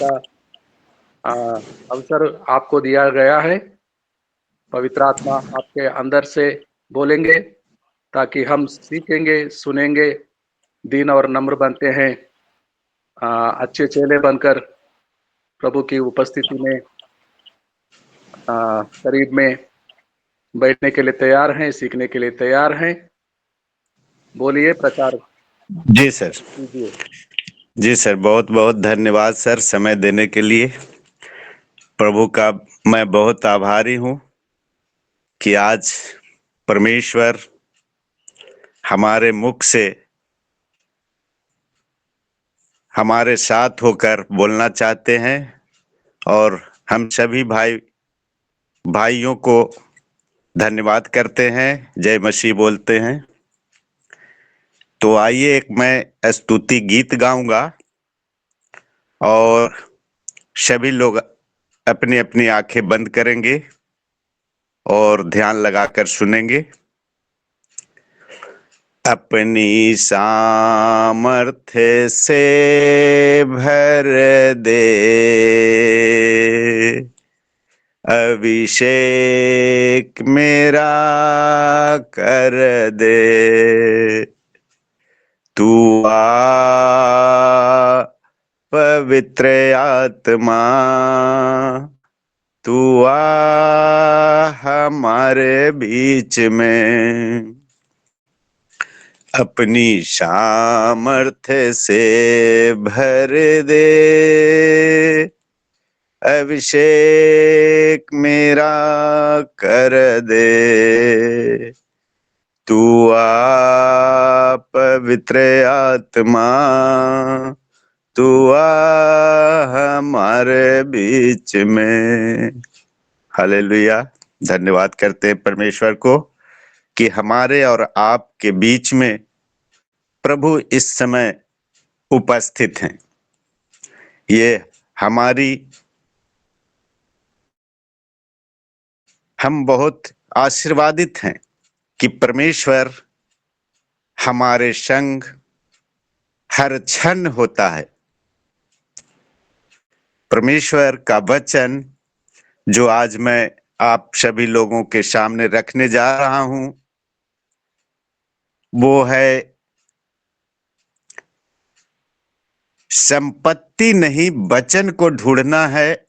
का अ, अवसर आपको दिया गया है। पवित्र आत्मा आपके अंदर से बोलेंगे ताकि हम सीखेंगे, सुनेंगे, दीन और नम्र बनते हैं। अच्छे चेले बनकर प्रभु की उपस्थिति में करीब में बैठने के लिए तैयार हैं, सीखने के लिए तैयार हैं। बोलिए, प्रचार जी सर। कीजिए। जी सर, बहुत बहुत धन्यवाद सर समय देने के लिए। प्रभु का मैं बहुत आभारी हूँ कि आज परमेश्वर हमारे मुख से हमारे साथ होकर बोलना चाहते हैं और हम सभी भाइयों को धन्यवाद करते हैं, जय मसीह बोलते हैं। तो आइए एक मैं स्तुति गीत गाऊंगा और सभी लोग अपनी अपनी आंखें बंद करेंगे और ध्यान लगाकर सुनेंगे। अपनी सामर्थ्य से भर दे, अभिषेक मेरा कर दे, तू आ पवित्र आत्मा, तू आ हमारे बीच में, अपनी सामर्थ्य से भर दे, अभिषेक मेरा कर दे, तू आ पवित्र आत्मा, तू आ हमारे बीच में। हालेलुया। धन्यवाद करते हैं परमेश्वर को कि हमारे और आपके बीच में प्रभु इस समय उपस्थित हैं। ये हम बहुत आशीर्वादित हैं कि परमेश्वर हमारे संग हर क्षण होता है। परमेश्वर का वचन जो आज मैं आप सभी लोगों के सामने रखने जा रहा हूं, वो है संपत्ति नहीं वचन को ढूंढना है,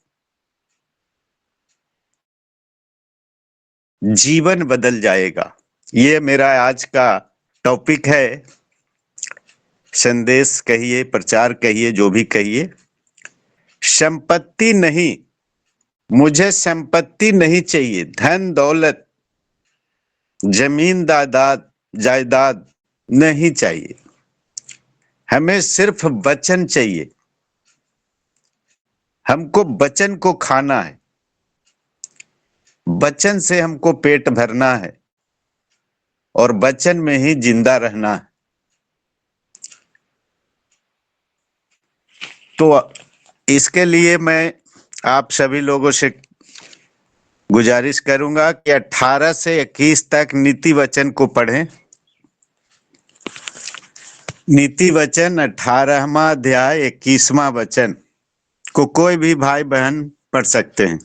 जीवन बदल जाएगा। ये मेरा आज का टॉपिक है। संदेश कहिए, प्रचार कहिए, जो भी कहिए। संपत्ति नहीं, मुझे संपत्ति नहीं चाहिए, धन दौलत जमीन जायदाद नहीं चाहिए, हमें सिर्फ वचन चाहिए। हमको वचन को खाना है, वचन से हमको पेट भरना है और वचन में ही जिंदा रहना है। तो इसके लिए मैं आप सभी लोगों से गुजारिश करूंगा कि 18 से 21 तक नीति वचन को पढ़ें। नीति वचन 18वां अध्याय 21वां वचन को कोई भी भाई बहन पढ़ सकते हैं।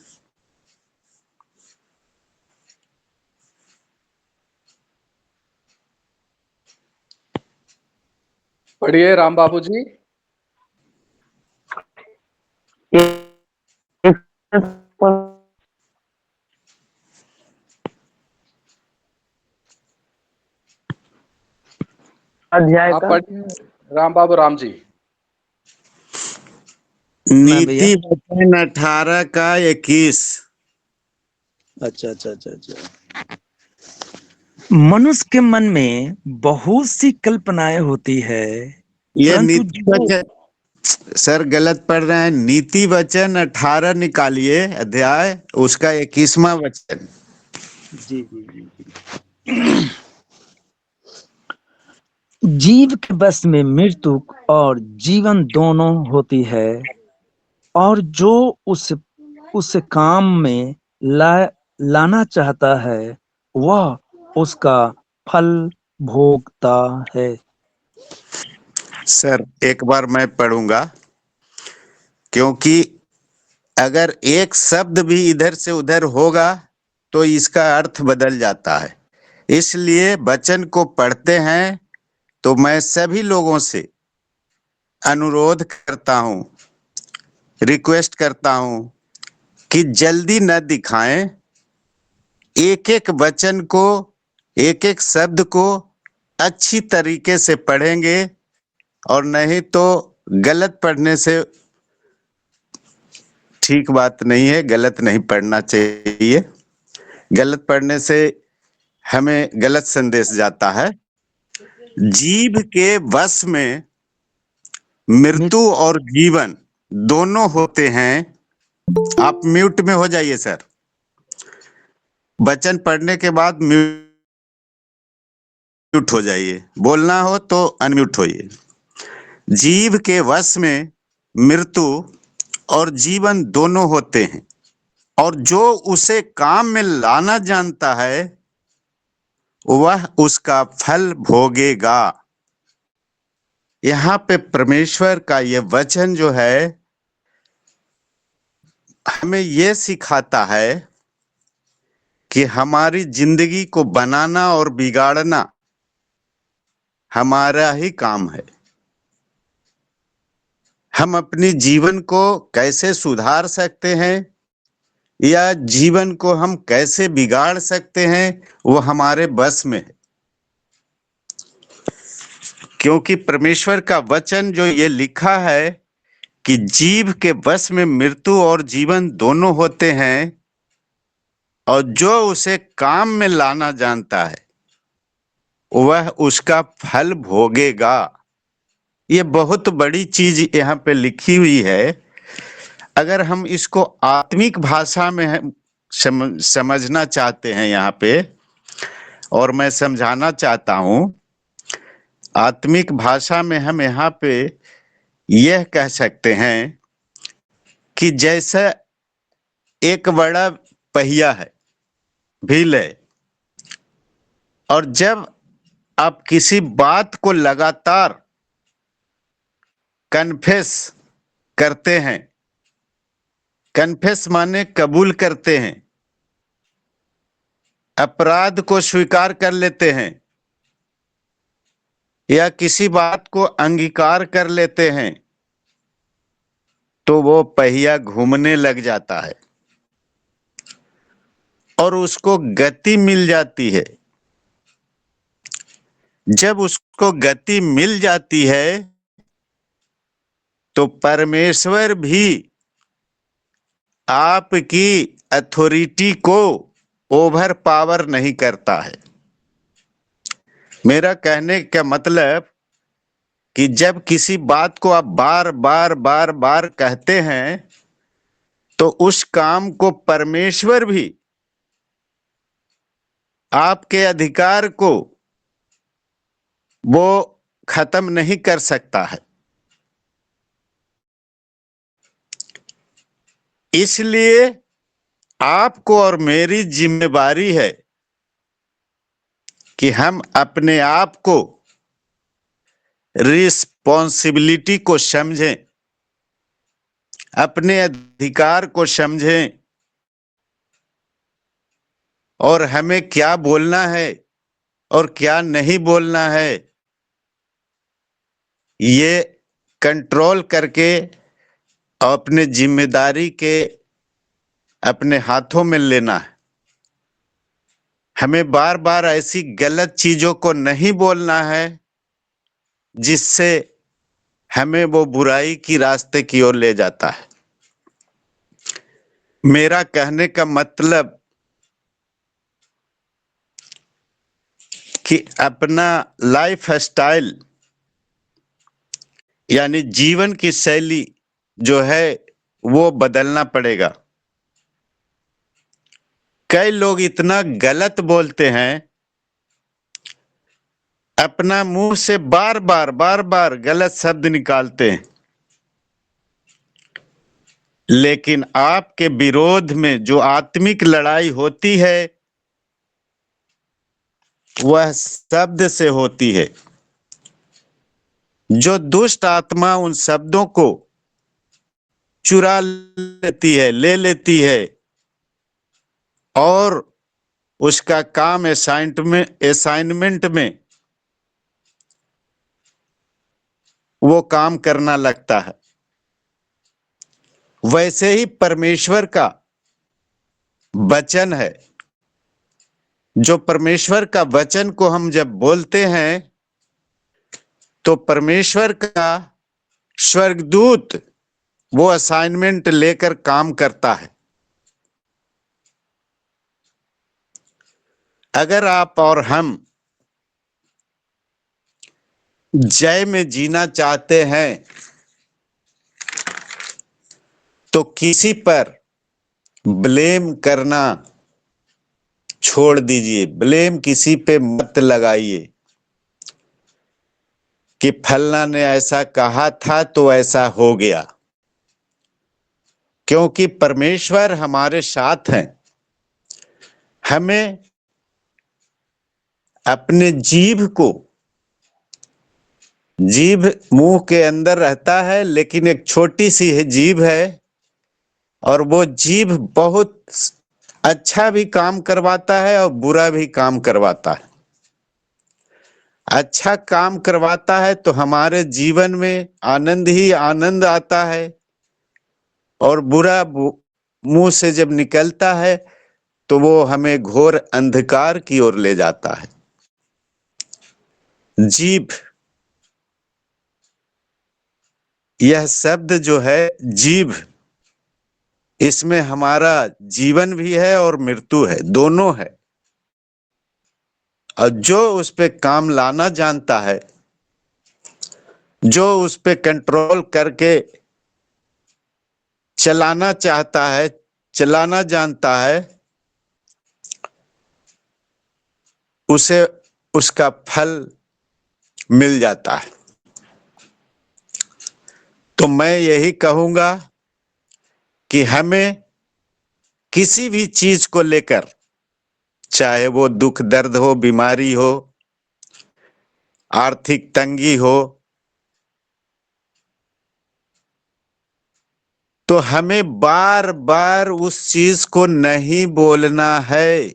पढ़िए राम बाबू जी। अध्याय आप का पढ़िए राम बाबू राम जी। नीति वचन 18 का 21। अच्छा। मनुष्य के मन में बहुत सी कल्पनाएं होती है, ये परंतु नीति वचन सर गलत पढ़ रहे हैं। नीति वचन 18 निकालिए अध्याय, उसका 21वां वचन। जी। जीव के बस में मृत्यु और जीवन दोनों होती है, और जो उस काम में लाना चाहता है वह उसका फल भोगता है। सर एक बार मैं पढ़ूंगा क्योंकि अगर एक शब्द भी इधर से उधर होगा तो इसका अर्थ बदल जाता है। इसलिए वचन को पढ़ते हैं तो मैं सभी लोगों से अनुरोध करता हूँ, रिक्वेस्ट करता हूँ कि जल्दी न दिखाएं, एक एक वचन को, एक एक शब्द को अच्छी तरीके से पढ़ेंगे, और नहीं तो गलत पढ़ने से ठीक बात नहीं है, गलत नहीं पढ़ना चाहिए। गलत पढ़ने से हमें गलत संदेश जाता है। जीभ के वश में मृत्यु और जीवन दोनों होते हैं। आप म्यूट में हो जाइए सर, वचन पढ़ने के बाद म्यूट हो जाइए, बोलना हो तो अनम्यूट होइए। जीभ के वश में मृत्यु और जीवन दोनों होते हैं, और जो उसे काम में लाना जानता है वह उसका फल भोगेगा। यहाँ पे परमेश्वर का ये वचन जो है हमें ये सिखाता है कि हमारी जिंदगी को बनाना और बिगाड़ना हमारा ही काम है। हम अपनी जीवन को कैसे सुधार सकते हैं या जीवन को हम कैसे बिगाड़ सकते हैं वो हमारे बस में है। क्योंकि परमेश्वर का वचन जो ये लिखा है कि जीव के वश में मृत्यु और जीवन दोनों होते हैं, और जो उसे काम में लाना जानता है वह उसका फल भोगेगा। ये बहुत बड़ी चीज यहाँ पे लिखी हुई है। अगर हम इसको आत्मिक भाषा में समझना चाहते हैं यहाँ पे, और मैं समझाना चाहता हूँ, आत्मिक भाषा में हम यहाँ पे यह कह सकते हैं कि जैसे एक बड़ा पहिया है, व्हील है, और जब आप किसी बात को लगातार कन्फेस करते हैं, कन्फेस माने कबूल करते हैं, अपराध को स्वीकार कर लेते हैं, या किसी बात को अंगीकार कर लेते हैं, तो वो पहिया घूमने लग जाता है और उसको गति मिल जाती है। जब उसको गति मिल जाती है तो परमेश्वर भी आपकी अथॉरिटी को ओवर पावर नहीं करता है। मेरा कहने का मतलब कि जब किसी बात को आप बार बार बार बार कहते हैं तो उस काम को परमेश्वर भी आपके अधिकार को वो खत्म नहीं कर सकता है। इसलिए आपको और मेरी जिम्मेदारी है कि हम अपने आप को, रिस्पॉन्सिबिलिटी को समझें, अपने अधिकार को समझें, और हमें क्या बोलना है और क्या नहीं बोलना है ये कंट्रोल करके अपने जिम्मेदारी के अपने हाथों में लेना है। हमें बार बार ऐसी गलत चीजों को नहीं बोलना है जिससे हमें वो बुराई की रास्ते की ओर ले जाता है। मेरा कहने का मतलब कि अपना लाइफ स्टाइल यानी जीवन की शैली जो है वो बदलना पड़ेगा। कई लोग इतना गलत बोलते हैं, अपना मुंह से बार बार गलत शब्द निकालते हैं, लेकिन आपके विरोध में जो आत्मिक लड़ाई होती है वह शब्द से होती है। जो दुष्ट आत्मा उन शब्दों को चुरा लेती है, ले लेती है और उसका काम असाइनमेंट में वो काम करना लगता है। वैसे ही परमेश्वर का वचन है। जो परमेश्वर का वचन को हम जब बोलते हैं तो परमेश्वर का स्वर्गदूत वो असाइनमेंट लेकर काम करता है। अगर आप और हम जय में जीना चाहते हैं तो किसी पर ब्लेम करना छोड़ दीजिए। ब्लेम किसी पे मत लगाइए कि फलना ने ऐसा कहा था तो ऐसा हो गया, क्योंकि परमेश्वर हमारे साथ हैं। हमें अपने जीभ मुंह के अंदर रहता है, लेकिन एक छोटी सी है जीभ है और वो जीभ बहुत अच्छा भी काम करवाता है और बुरा भी काम करवाता है। अच्छा काम करवाता है तो हमारे जीवन में आनंद ही आनंद आता है और बुरा मुंह से जब निकलता है तो वो हमें घोर अंधकार की ओर ले जाता है। जीभ, यह शब्द जो है जीभ, इसमें हमारा जीवन भी है और मृत्यु है, दोनों है। और जो उस पे काम लाना जानता है, जो उस पे कंट्रोल करके चलाना चाहता है, चलाना जानता है, उसे उसका फल मिल जाता है। तो मैं यही कहूंगा कि हमें किसी भी चीज को लेकर, चाहे वो दुख दर्द हो, बीमारी हो, आर्थिक तंगी हो, तो हमें बार बार उस चीज को नहीं बोलना है।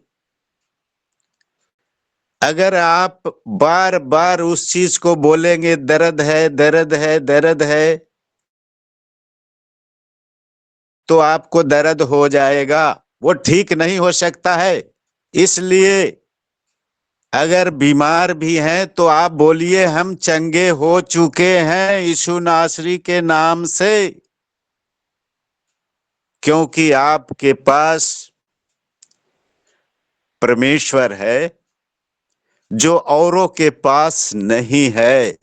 अगर आप बार बार उस चीज को बोलेंगे दर्द है, दर्द है, दर्द है, तो आपको दर्द हो जाएगा, वो ठीक नहीं हो सकता है। इसलिए अगर बीमार भी हैं तो आप बोलिए हम चंगे हो चुके हैं यीशु नासरी के नाम से, क्योंकि आपके पास परमेश्वर है जो औरों के पास नहीं है।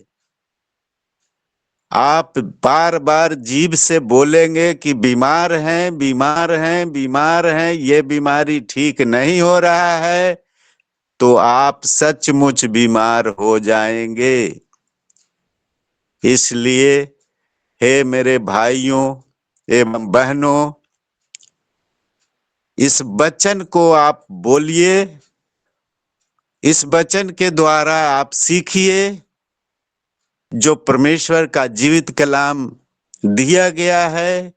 आप बार बार जीभ से बोलेंगे कि बीमार हैं, बीमार हैं, बीमार हैं, ये बीमारी ठीक नहीं हो रहा है, तो आप सचमुच बीमार हो जाएंगे। इसलिए हे मेरे भाइयों एवं बहनों, इस वचन को आप बोलिए, इस वचन के द्वारा आप सीखिए जो परमेश्वर का जीवित कलाम दिया गया है।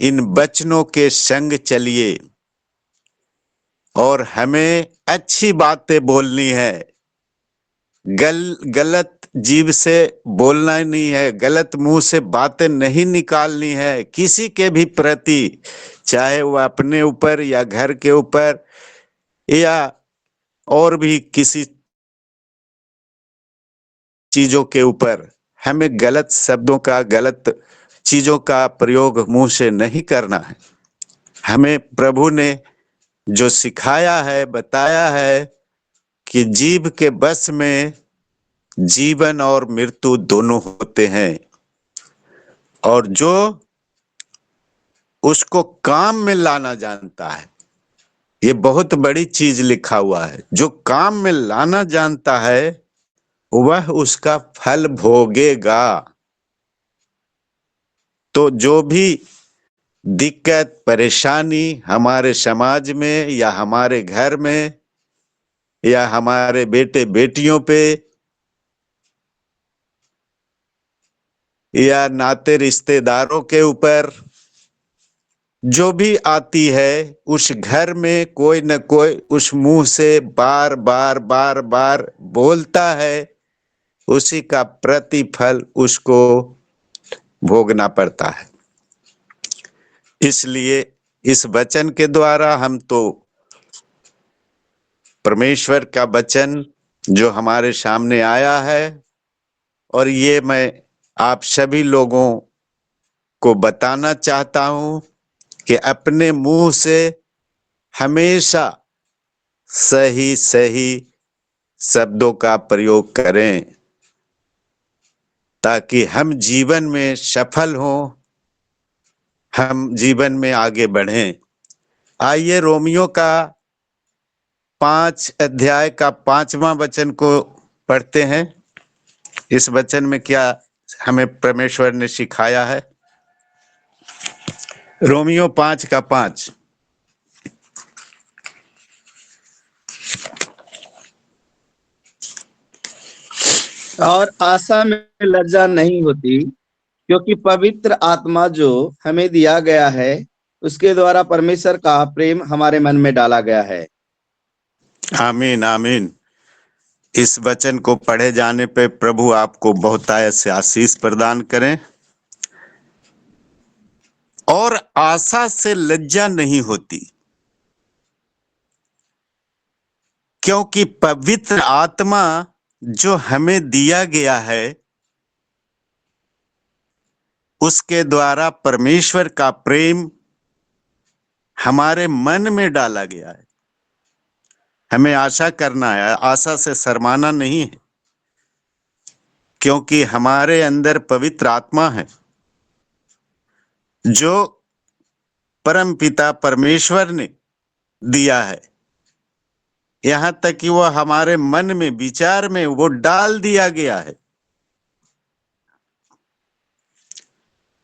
इन वचनों के संग चलिए और हमें अच्छी बातें बोलनी है। गलत जीभ से बोलना नहीं है, गलत मुंह से बातें नहीं निकालनी है किसी के भी प्रति, चाहे वो अपने ऊपर या घर के ऊपर या और भी किसी चीजों के ऊपर। हमें गलत शब्दों का, गलत चीजों का प्रयोग मुंह से नहीं करना है। हमें प्रभु ने जो सिखाया है, बताया है कि जीभ के बस में जीवन और मृत्यु दोनों होते हैं, और जो उसको काम में लाना जानता है, ये बहुत बड़ी चीज लिखा हुआ है, जो काम में लाना जानता है वह उसका फल भोगेगा। तो जो भी दिक्कत परेशानी हमारे समाज में या हमारे घर में या हमारे बेटे बेटियों पे या नाते रिश्तेदारों के ऊपर जो भी आती है, उस घर में कोई न कोई उस मुंह से बार बार बार बार बोलता है, उसी का प्रतिफल उसको भोगना पड़ता है। इसलिए इस वचन के द्वारा हम तो परमेश्वर का वचन जो हमारे सामने आया है, और ये मैं आप सभी लोगों को बताना चाहता हूं कि अपने मुंह से हमेशा सही सही शब्दों का प्रयोग करें, ताकि हम जीवन में सफल हों, हम जीवन में आगे बढ़ें। आइए रोमियो का 5 अध्याय का 5वां वचन को पढ़ते हैं। इस वचन में क्या हमें परमेश्वर ने सिखाया है। रोमियो 5 का 5। और आशा में लज्जा नहीं होती, क्योंकि पवित्र आत्मा जो हमें दिया गया है, उसके द्वारा परमेश्वर का प्रेम हमारे मन में डाला गया है। आमीन आमीन। इस वचन को पढ़े जाने पे प्रभु आपको बहुतायत से आशीष प्रदान करें। और आशा से लज्जा नहीं होती, क्योंकि पवित्र आत्मा जो हमें दिया गया है, उसके द्वारा परमेश्वर का प्रेम हमारे मन में डाला गया है। हमें आशा करना है, आशा से शर्माना नहीं है, क्योंकि हमारे अंदर पवित्र आत्मा है जो परम पिता परमेश्वर ने दिया है। यहां तक कि वो हमारे मन में, विचार में वो डाल दिया गया है।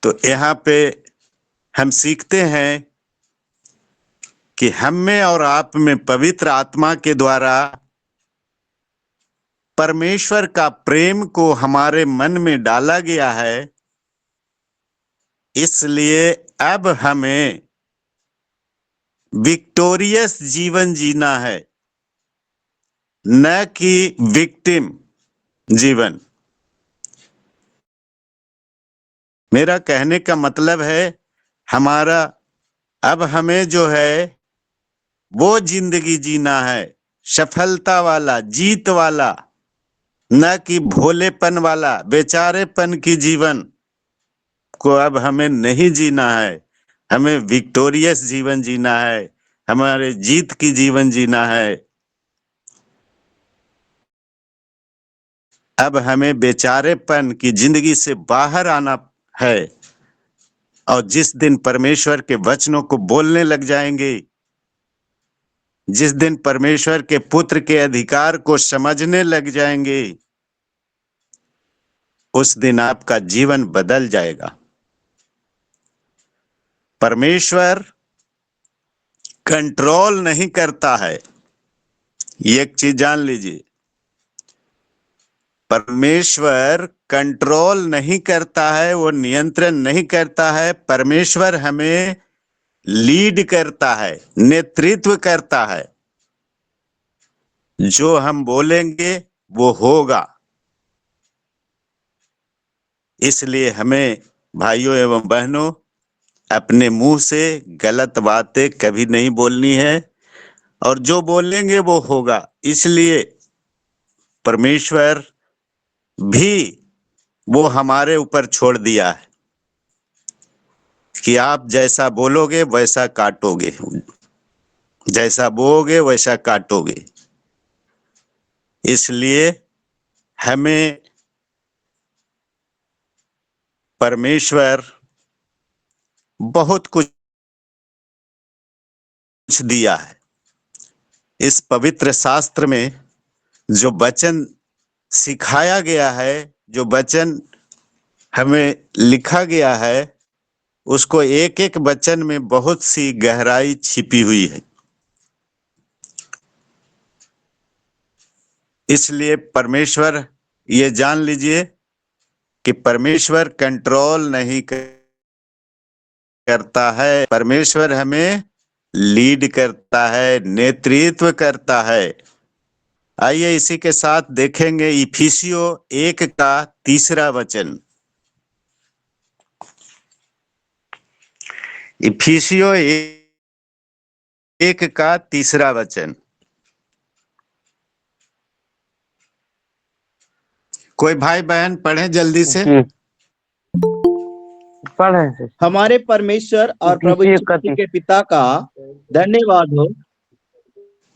तो यहाँ पे हम सीखते हैं कि हम में और आप में पवित्र आत्मा के द्वारा परमेश्वर का प्रेम को हमारे मन में डाला गया है। इसलिए अब हमें विक्टोरियस जीवन जीना है, न कि विक्टिम जीवन। मेरा कहने का मतलब है, हमारा अब हमें जो है वो जिंदगी जीना है, सफलता वाला, जीत वाला, न कि भोलेपन वाला, बेचारेपन की जीवन को अब हमें नहीं जीना है। हमें विक्टोरियस जीवन जीना है, हमारे जीत की जीवन जीना है। अब हमें बेचारेपन की जिंदगी से बाहर आना है, और जिस दिन परमेश्वर के वचनों को बोलने लग जाएंगे, जिस दिन परमेश्वर के पुत्र के अधिकार को समझने लग जाएंगे, उस दिन आपका जीवन बदल जाएगा। परमेश्वर कंट्रोल नहीं करता है, ये एक चीज जान लीजिए। परमेश्वर कंट्रोल नहीं करता है, वो नियंत्रण नहीं करता है। परमेश्वर हमें लीड करता है, नेतृत्व करता है। जो हम बोलेंगे वो होगा। इसलिए हमें भाइयों एवं बहनों अपने मुंह से गलत बातें कभी नहीं बोलनी है, और जो बोलेंगे वो होगा। इसलिए परमेश्वर भी वो हमारे ऊपर छोड़ दिया है कि आप जैसा बोलोगे वैसा काटोगे, जैसा बोओगे वैसा काटोगे। इसलिए हमें परमेश्वर बहुत कुछ दिया है। इस पवित्र शास्त्र में जो वचन सिखाया गया है, जो वचन हमें लिखा गया है, उसको एक एक वचन में बहुत सी गहराई छिपी हुई है। इसलिए परमेश्वर, ये जान लीजिए कि परमेश्वर कंट्रोल नहीं करता है, परमेश्वर हमें लीड करता है, नेतृत्व करता है। आइए इसी के साथ देखेंगे इफिसियों 1 का 3 वचन। इफिसियों 1 का 3 वचन। कोई भाई बहन पढ़े जल्दी से। जी पढ़े से हमारे परमेश्वर और प्रभु इफिसियों यीशु का मसीह के पिता का धन्यवाद हो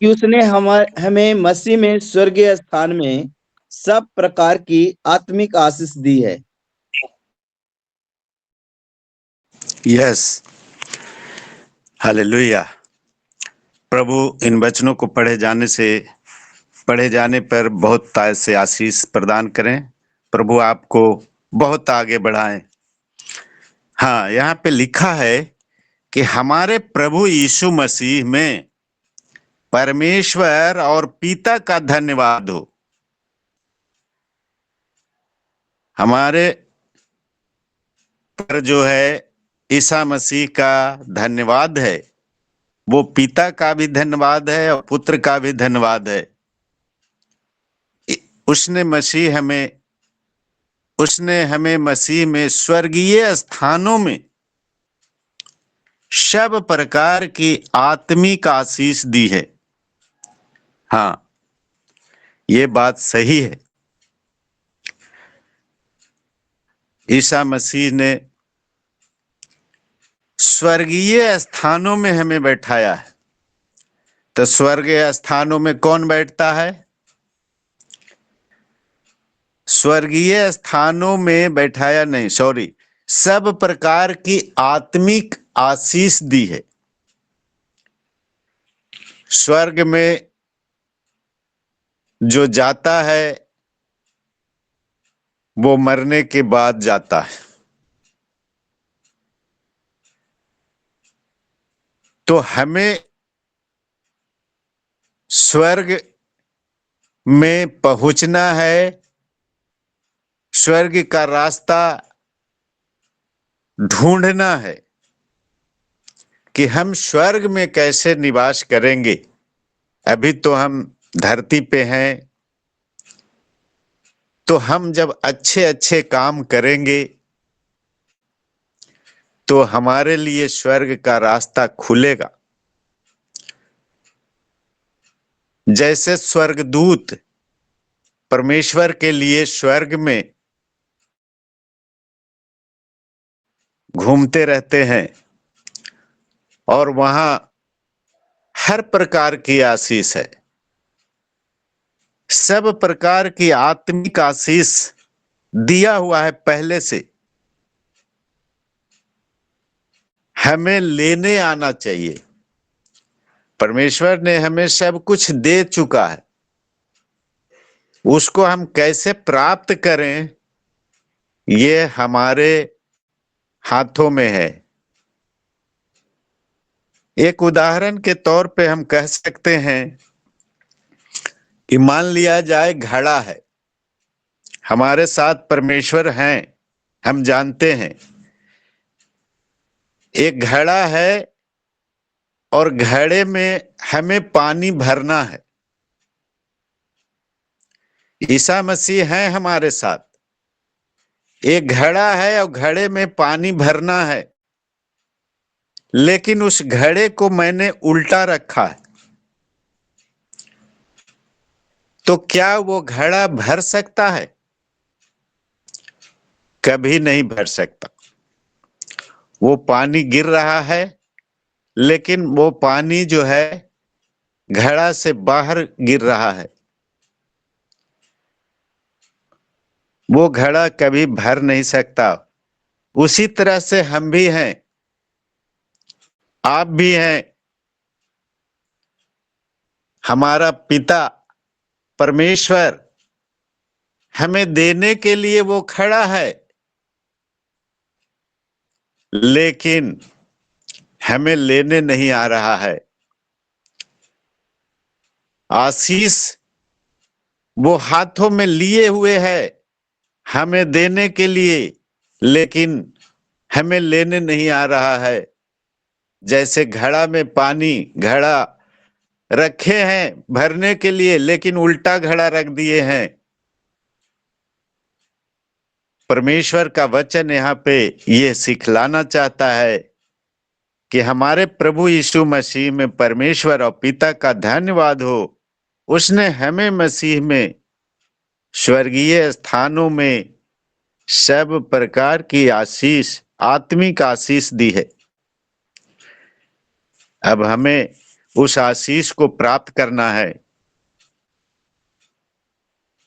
कि उसने हमें मसीह में स्वर्गीय स्थान में सब प्रकार की आत्मिक आशीष दी है। Yes, hallelujah. प्रभु इन वचनों को पढ़े जाने पर बहुत ताय से आशीष प्रदान करें। प्रभु आपको बहुत आगे बढ़ाएं। हाँ, यहाँ पे लिखा है कि हमारे प्रभु यीशु मसीह में परमेश्वर और पिता का धन्यवाद हो। हमारे पर जो है ईसा मसीह का धन्यवाद है, वो पिता का भी धन्यवाद है और पुत्र का भी धन्यवाद है। उसने हमें मसीह में स्वर्गीय स्थानों में सब प्रकार की आत्मिक आशीष दी है। हाँ, ये बात सही है। ईसा मसीह ने स्वर्गीय स्थानों में हमें बैठाया है। तो स्वर्गीय स्थानों में कौन बैठता है? स्वर्गीय स्थानों में बैठाया नहीं, सॉरी, सब प्रकार की आत्मिक आशीष दी है। स्वर्ग में जो जाता है वो मरने के बाद जाता है। तो हमें स्वर्ग में पहुंचना है। स्वर्ग का रास्ता ढूंढना है कि हम स्वर्ग में कैसे निवास करेंगे। अभी तो हम धरती पे हैं, तो हम जब अच्छे अच्छे काम करेंगे तो हमारे लिए स्वर्ग का रास्ता खुलेगा। जैसे स्वर्गदूत परमेश्वर के लिए स्वर्ग में घूमते रहते हैं और वहां हर प्रकार की आशीष है, सब प्रकार की आत्मिक आशीष दिया हुआ है पहले से। हमें लेने आना चाहिए। परमेश्वर ने हमें सब कुछ दे चुका है, उसको हम कैसे प्राप्त करें ये हमारे हाथों में है। एक उदाहरण के तौर पे हम कह सकते हैं कि मान लिया जाए घड़ा है, हमारे साथ परमेश्वर हैं, हम जानते हैं। एक घड़ा है और घड़े में हमें पानी भरना है। ईसा मसीह हैं हमारे साथ। एक घड़ा है और घड़े में पानी भरना है, लेकिन उस घड़े को मैंने उल्टा रखा है, तो क्या वो घड़ा भर सकता है? कभी नहीं भर सकता। वो पानी गिर रहा है, लेकिन वो पानी जो है घड़ा से बाहर गिर रहा है, वो घड़ा कभी भर नहीं सकता। उसी तरह से हम भी हैं, आप भी हैं। हमारा पिता परमेश्वर हमें देने के लिए वो खड़ा है, लेकिन हमें लेने नहीं आ रहा है। आशीष वो हाथों में लिए हुए है, हमें देने के लिए, लेकिन हमें लेने नहीं आ रहा है। जैसे घड़ा में पानी, घड़ा रखे हैं भरने के लिए, लेकिन उल्टा घड़ा रख दिए हैं। परमेश्वर का वचन यहाँ पे ये सिखलाना चाहता है कि हमारे प्रभु यीशु मसीह में परमेश्वर और पिता का धन्यवाद हो, उसने हमें मसीह में स्वर्गीय स्थानों में सब प्रकार की आशीष, आत्मिक आशीष दी है। अब हमें उस आशीष को प्राप्त करना है।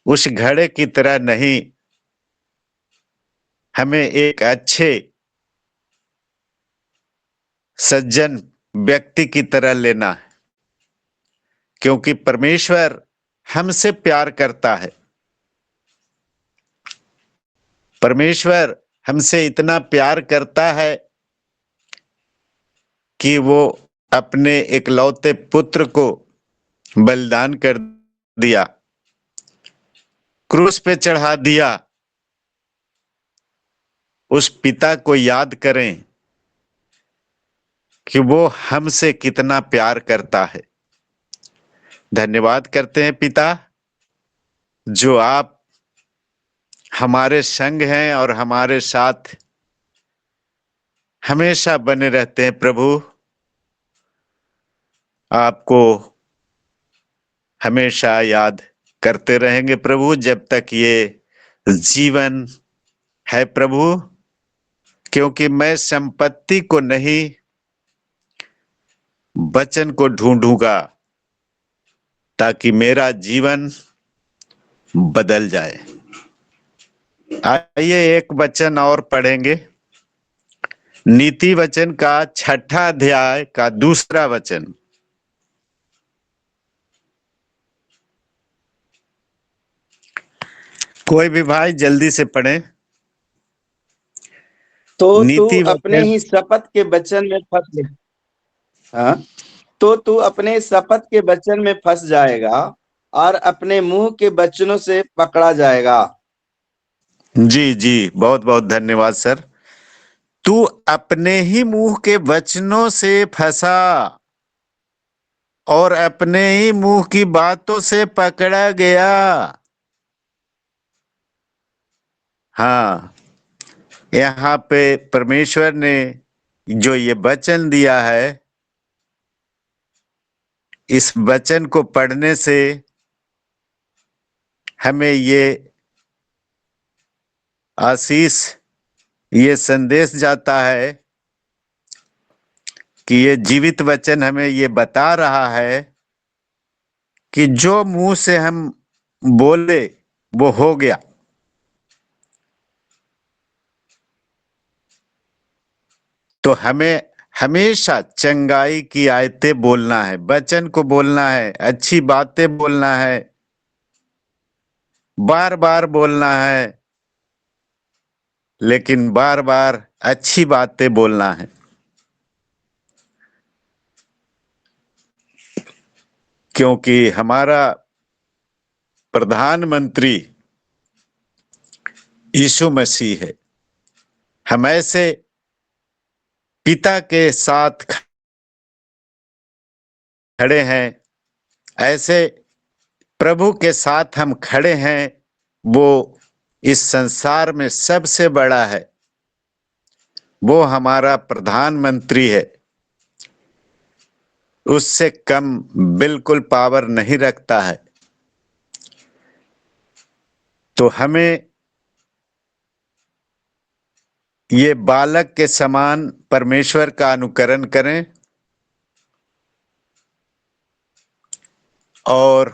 उस घड़े की तरह नहीं, हमें एक अच्छे सज्जन व्यक्ति की तरह लेना है, क्योंकि परमेश्वर हमसे प्यार करता है। परमेश्वर हमसे इतना प्यार करता है कि वो अपने इकलौते पुत्र को बलिदान कर दिया, क्रूस पे चढ़ा दिया। उस पिता को याद करें कि वो हमसे कितना प्यार करता है। धन्यवाद करते हैं पिता, जो आप हमारे संग हैं और हमारे साथ हमेशा बने रहते हैं। प्रभु, आपको हमेशा याद करते रहेंगे प्रभु, जब तक ये जीवन है प्रभु, क्योंकि मैं संपत्ति को नहीं, वचन को ढूंढूंगा ताकि मेरा जीवन बदल जाए। आइए एक वचन और पढ़ेंगे, नीति वचन का 6ठा अध्याय का 2रा वचन। कोई भी भाई जल्दी से पढ़े। तो तू नीति अपने वचन, ही शपथ के वचन में फंस ले। हाँ, तो तू अपने शपथ के वचन में फंस जाएगा और अपने मुंह के वचनों से पकड़ा जाएगा। जी जी, बहुत बहुत धन्यवाद सर। तू अपने ही मुंह के वचनों से फंसा और अपने ही मुंह की बातों से पकड़ा गया। हाँ, यहाँ पे परमेश्वर ने जो ये वचन दिया है, इस वचन को पढ़ने से हमें ये आशीष, ये संदेश जाता है कि ये जीवित वचन हमें ये बता रहा है कि जो मुंह से हम बोले वो हो गया। तो हमें हमेशा चंगाई की आयतें बोलना है, वचन को बोलना है, अच्छी बातें बोलना है, बार बार बोलना है, लेकिन बार बार अच्छी बातें बोलना है। क्योंकि हमारा प्रधानमंत्री यीशु मसीह है। हम ऐसे पिता के साथ खड़े हैं, ऐसे प्रभु के साथ हम खड़े हैं। वो इस संसार में सबसे बड़ा है, वो हमारा प्रधानमंत्री है। उससे कम बिल्कुल पावर नहीं रखता है। तो हमें ये बालक के समान परमेश्वर का अनुकरण करें और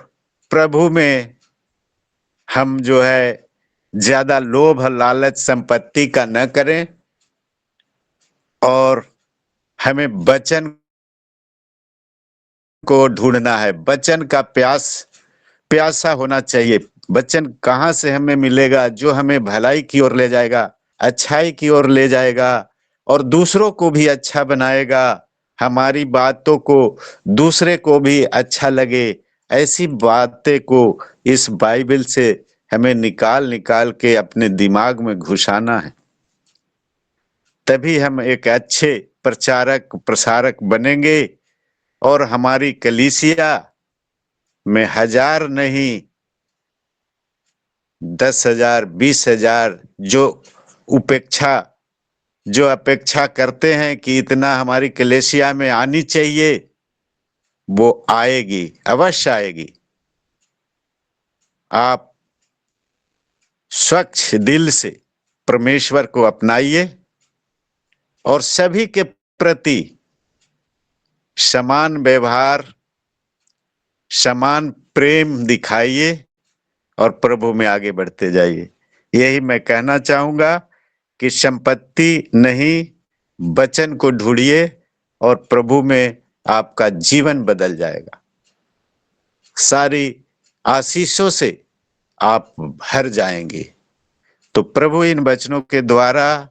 प्रभु में हम जो है ज्यादा लोभ लालच संपत्ति का न करें, और हमें वचन को ढूंढना है। वचन का प्यासा होना चाहिए। वचन कहाँ से हमें मिलेगा? जो हमें भलाई की ओर ले जाएगा, अच्छाई की ओर ले जाएगा और दूसरों को भी अच्छा बनाएगा। हमारी बातों को दूसरे को भी अच्छा लगे, ऐसी बातें को इस बाइबल से हमें निकाल निकाल के अपने दिमाग में घुसाना है, तभी हम एक अच्छे प्रचारक प्रसारक बनेंगे और हमारी कलीसिया में 1000 नहीं 10,000 20,000 जो अपेक्षा करते हैं कि इतना हमारी कलीसिया में आनी चाहिए, वो आएगी, अवश्य आएगी। आप स्वच्छ दिल से परमेश्वर को अपनाइए और सभी के प्रति समान व्यवहार, समान प्रेम दिखाइए और प्रभु में आगे बढ़ते जाइए। यही मैं कहना चाहूंगा कि संपत्ति नहीं, वचन को ढूंढिए और प्रभु में आपका जीवन बदल जाएगा। सारी आशीषों से आप भर जाएंगे। तो प्रभु इन वचनों के द्वारा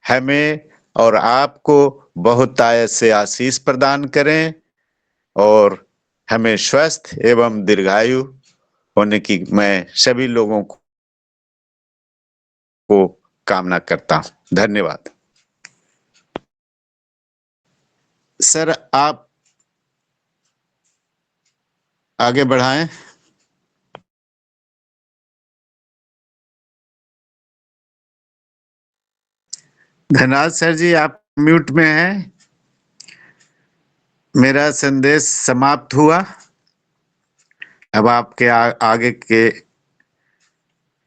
हमें और आपको बहुत आयत से आशीष प्रदान करें और हमें स्वस्थ एवं दीर्घायु होने की मैं सभी लोगों को कामना करता हूं। धन्यवाद। सर, आप आगे बढ़ाएं। धन्यवाद सर जी, आप म्यूट में हैं। मेरा संदेश समाप्त हुआ। अब आपके आगे के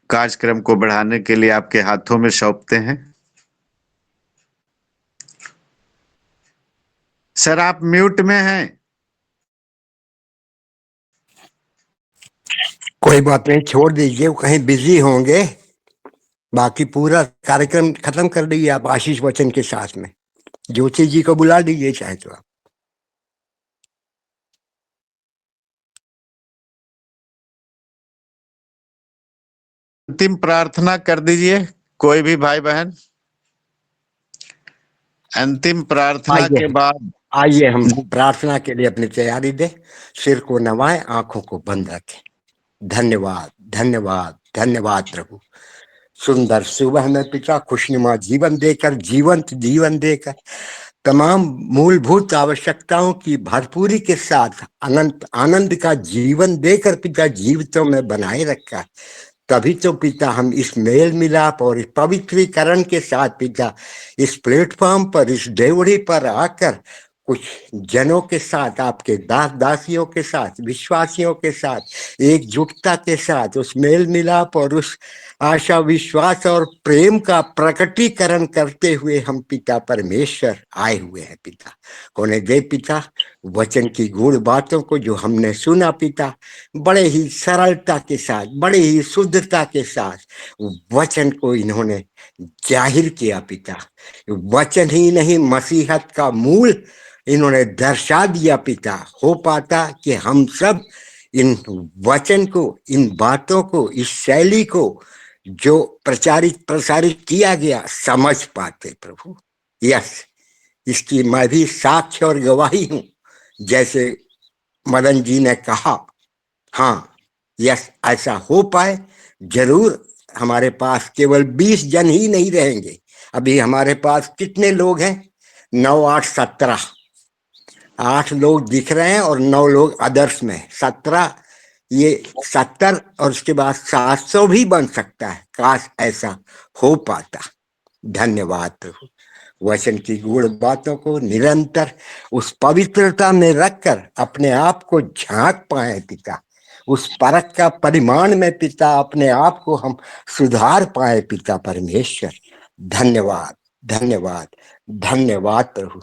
कार्यक्रम को बढ़ाने के लिए आपके हाथों में सौंपते हैं। सर, आप म्यूट में हैं। कोई बात नहीं, छोड़ दीजिए, वो कहीं बिजी होंगे। बाकी पूरा कार्यक्रम खत्म कर दीजिए आप आशीष वचन के साथ में। ज्योति जी को बुला दीजिए चाहे तो आप। अंतिम प्रार्थना कर दीजिए कोई भी भाई बहन। अंतिम प्रार्थना के बाद आइए हम प्रार्थना के लिए अपनी तैयारी दें। सिर को नवाएं, आंखों को बंद रखें। धन्यवाद धन्यवाद धन्यवाद प्रभु। सुंदर सुबह में पिता खुशनुमा जीवन देकर, जीवंत जीवन देकर, तमाम मूलभूत आवश्यकताओं की भरपूरी के साथ अनंत आनंद का जीवन देकर पिता जीवितों में बनाए रखा। तभी तो पिता हम इस मेल मिलाप और इस पवित्रीकरण के साथ पिता इस प्लेटफॉर्म पर, इस देवड़ी पर आकर कुछ जनों के साथ, आपके दास दासियों के साथ, विश्वासियों के साथ एकजुटता के साथ उस मेल मिलाप और उस आशा विश्वास और प्रेम का प्रकटीकरण करते हुए हम पिता परमेश्वर आए हुए हैं। पिता होने दे पिता वचन की गूढ़ बातों को जो हमने सुना पिता, बड़े ही सरलता के साथ, बड़े ही शुद्धता के साथ वचन को इन्होंने जाहिर किया पिता। वचन ही नहीं, मसीहत का मूल इन्होंने दर्शा दिया पिता। हो पाता कि हम सब इन वचन को, इन बातों को, इस शैली को जो प्रचारित प्रसारित किया गया समझ पाते प्रभु। यस, इसकी मैं भी साक्ष्य और गवाही हूं। जैसे मदन जी ने कहा, हाँ यस, ऐसा हो पाए जरूर। हमारे पास केवल 20 जन ही नहीं रहेंगे। अभी हमारे पास कितने लोग हैं? 9, 8, 17, 8 लोग दिख रहे हैं और 9 लोग अदर्स में, 17, ये 70 और उसके बाद 700 भी बन सकता है। काश ऐसा हो पाता। धन्यवाद प्रभु। वचन की गूढ़ बातों को निरंतर उस पवित्रता में रखकर अपने आप को झांक पाए पिता। उस परख का परिमाण में पिता अपने आप को हम सुधार पाए पिता परमेश्वर। धन्यवाद धन्यवाद धन्यवाद प्रभु।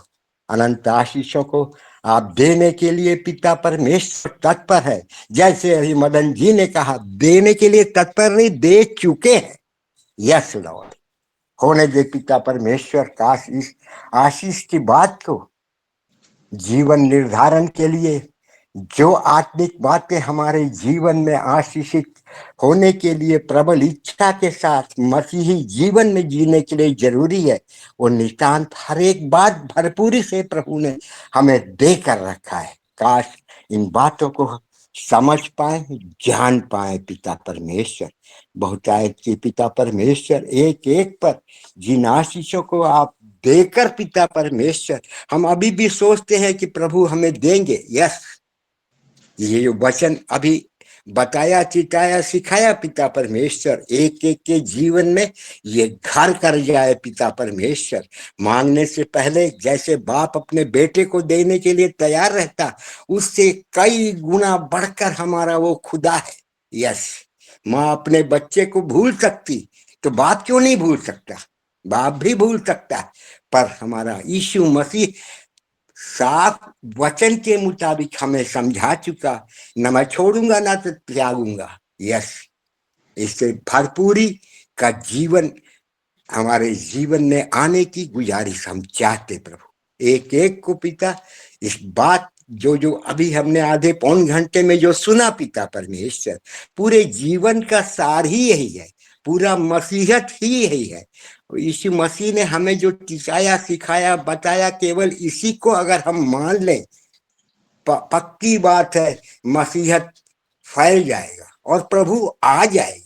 अनंत आशीषों को आप देने के लिए पिता परमेश्वर तत्पर है। जैसे अभी मदन जी ने कहा, देने के लिए तत्पर नहीं, दे चुके हैं। यस लॉर्ड, होने दे पिता परमेश्वर। काश इस आशीष की बात को जीवन निर्धारण के लिए, जो आत्मिक बातें हमारे जीवन में आशीषित होने के लिए प्रबल इच्छा के साथ मसीही जीवन में जीने के लिए जरूरी है, वो नितांत हर एक बात भरपूरी से प्रभु ने हमें देकर रखा है। काश इन बातों को समझ पाए, जान पाए पिता परमेश्वर। बहुतायत के पिता परमेश्वर, एक एक पर जिन आशीषों को आप देकर पिता परमेश्वर, हम अभी भी सोचते हैं कि प्रभु हमें देंगे। यस, ये जो वचन अभी बताया, चिताया, सिखाया पिता परमेश्वर, एक एक के जीवन में ये घर कर जाए पिता परमेश्वर। मांगने से पहले जैसे बाप अपने बेटे को देने के लिए तैयार रहता, उससे कई गुना बढ़कर हमारा वो खुदा है। यस, माँ अपने बच्चे को भूल सकती तो बाप क्यों नहीं भूल सकता? बाप भी भूल सकता है, पर हमारा यीशु मसीह साफ वचन के मुताबिक हमें समझा चुका, न मैं छोड़ूंगा ना तो त्यागूंगा। यस, इससे भरपूरी का जीवन हमारे जीवन में आने की गुजारिश हम चाहते प्रभु। एक एक को पिता इस बात जो जो अभी हमने आधे पौन घंटे में जो सुना पिता परमेश्वर, पूरे जीवन का सार ही यही है, पूरा मसीहत ही यही है। यीशु मसीह ने हमें जो सिखाया, सिखाया, बताया, केवल इसी को अगर हम मान लें, पक्की बात है, मसीहत फैल जाएगा और प्रभु आ जाएगा।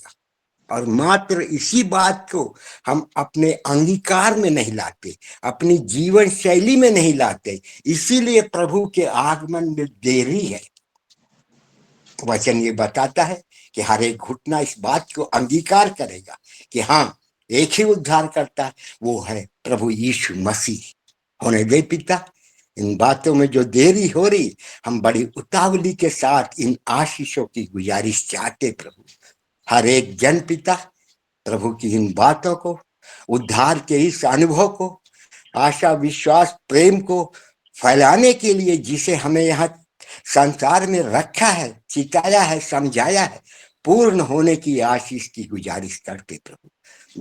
और मात्र इसी बात को हम अपने अंगीकार में नहीं लाते, अपनी जीवन शैली में नहीं लाते, इसीलिए प्रभु के आगमन में देरी है। वचन ये बताता है कि हर एक घुटना इस बात को अंगीकार करेगा कि हाँ, एक ही उद्धार करता है, वो है प्रभु यीशु मसीह। होने दे पिता, इन बातों में जो देरी हो रही, हम बड़ी उतावली के साथ इन आशीषों की गुजारिश चाहते प्रभु। हर एक जन पिता प्रभु की इन बातों को, उद्धार के इस अनुभव को, आशा, विश्वास, प्रेम को फैलाने के लिए जिसे हमें यहाँ संसार में रखा है, सिखाया है, समझाया है, पूर्ण होने की आशीष की गुजारिश करते प्रभु।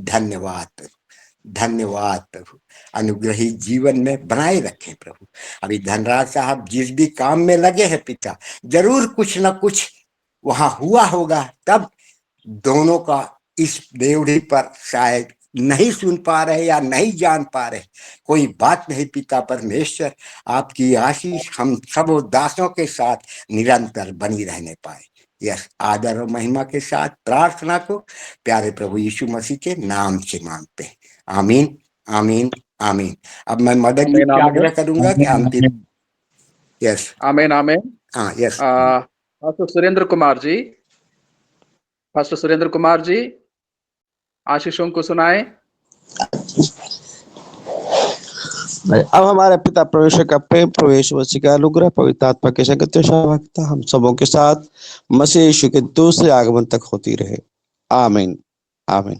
धन्यवाद प्रभु, धन्यवाद प्रभु। अनुग्रहित जीवन में बनाए रखें प्रभु। अभी धनराज साहब जिस भी काम में लगे हैं पिता, जरूर कुछ ना कुछ वहां हुआ होगा, तब दोनों का इस देवढ़ी पर शायद नहीं सुन पा रहे या नहीं जान पा रहे। कोई बात नहीं पिता परमेश्वर, आपकी आशीष हम सब दासों के साथ निरंतर बनी रहने पाए। यस, आदर और महिमा के साथ प्रार्थना को प्यारे प्रभु यीशु मसीह के नाम से मांगते हैं। आमीन, आमीन, आमीन। अब मैं मदन जी से आग्रह करूंगा कि अंतिम। यस, आमीन, आमीन। हाँ, yes. Pastor Surendra Kumar ji, pastor Surendra Kumar ji आशीषों को सुनाएं। अब हमारे पिता परमेश्वर का प्रेम, प्रवेश, मसीह का अनुग्रह, पवित्र आत्मा के संगत सहभागिता हम सबों के साथ मसीह यीशु के दूसरे आगमन तक होती रहे। आमीन, आमीन,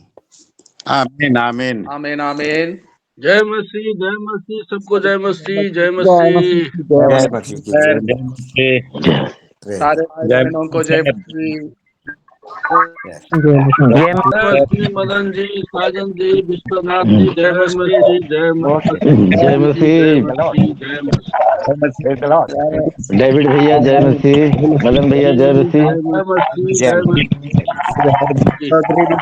आमीन, आमीन, आमीन, आमीन। जय मसीह, जय मसीह, सबको जय मसीह, जय मसीह। जय मसीह की जय। सारे भाई बहनों को जय मसीह। जय मसीह मदन जी, साजन जी, विश्वनाथ जी, जय मसीह, जय मसीह, जय मसीह, जय मसीह। डेविड भैया जय मसीह, मदन भैया जय मसीह। जय मसीह, जय मसीह।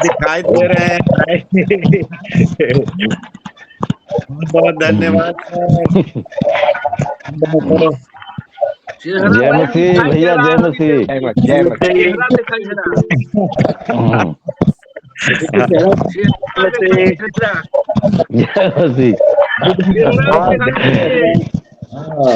दिखाई दे रहे हैं। बहुत बहुत धन्यवाद जय मसीह भैया, जय मसीह, जय मसीह। चेहरा दिखाई दे रहा। जय मसीह। चेहरा दिखाई दे रहा।